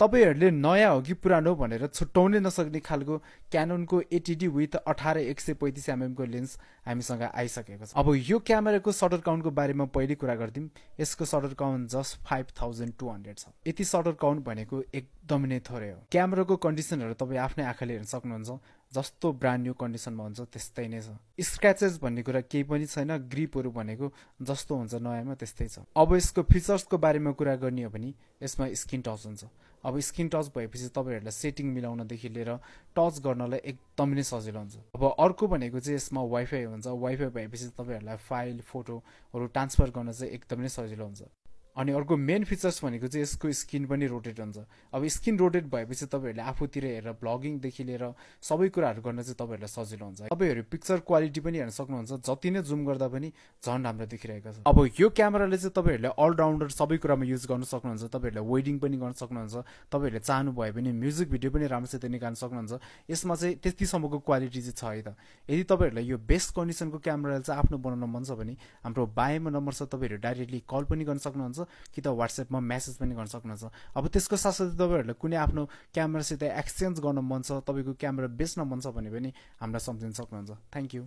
तपाईहरुले नयाँ हो कि पुरानो भनेर छुट्टाउनै नसक्ने खालको क्याननको 80D विथ 18-135mm को लेन्स हामीसँग आइसकेको छ। अब यो क्यामेराको शटर काउन्टको बारेमा पहिले कुरा गर्दिम। यसको शटर काउन्ट जस्ट 5200 छ। यति शटर काउन्ट भनेको एकदमै नै थोरै हो। क्यामेराको कन्डिसनहरु तपाई आफ्नै आँखाले हेर्न सक्नुहुन्छ। जस्तो ब्रान्ड न्यू कन्डिसनमा हुन्छ त्यस्तै नै छ। स्क्रैचेस भन्ने कुरा केही पनि छैन। ग्रिपहरु भनेको जस्तो हुन्छ नयाँमा त्यस्तै छ। अब यसको फिचर्सको बारेमा कुरा गर्ने हो भने यसमा स्क्रिन टच हुन्छ। अब स्क्रिन टच भएपछि तपाईहरुलाई सेटिङ मिलाउनदेखि लिएर टच गर्नलाई एकदमै नै सजिलो हुन्छ। अब अर्को भनेको चाहिँ यसमा वाइफाई हुन्छ। वाइफाई भएपछि तपाईहरुलाई फाइल फोटोहरु ट्रान्सफर गर्न चाहिँ एकदमै नै सजिलो हुन्छ। अनि अर्को मेन फिचर्स भनेको चाहिँ यसको स्क्रिन पनि रोटेट हुन्छ। अब स्क्रिन रोटेट भएपछि तपाईहरुले आफूतिर हेरेर ब्लगिङ देखि लिएर सबै कुराहरु गर्न चाहिँ तपाईहरुलाई सजिलो हुन्छ। तपाईहरु पिक्चर क्वालिटी पनि हेर्न सक्नुहुन्छ। जति नै जुम गर्दा पनि झन् राम्रो देखिरहेको छ। अब यो क्यामेराले चाहिँ तपाईहरुले अल राउन्डर सबै कुरामा युज गर्न सक्नुहुन्छ। तपाईहरुले वेडिङ पनि गर्न सक्नुहुन्छ। तपाईहरुले चाहनु भयो भने म्युजिक भिडियो पनि राम्रोसित निकाल्न सक्नुहुन्छ। यसमा चाहिँ त्यतिसम्मको क्वालिटी चाहिँ छ है त। यदि तपाईहरुलाई यो बेस्ट कन्डिसनको क्यामेरा चाहिँ आफ्नो बनाउन मन छ भने हाम्रो बायोमा नम्बर छ। तपाईहरु डाइरेक्टली कल पनि गर्न सक्नुहुन्छ कि त व्हाट्सएपमा मेसेज पनि गर्न सक्नुहुन्छ। अब त्यसको साथसाथै तपाईहरुले कुनै आफ्नो क्यामेरासित एक्सचेन्ज गर्न मन छ, तपाईको क्यामेरा बेच्न मन छ भने पनि हामीलाई सम्झिन सक्नुहुन्छ। Thank you.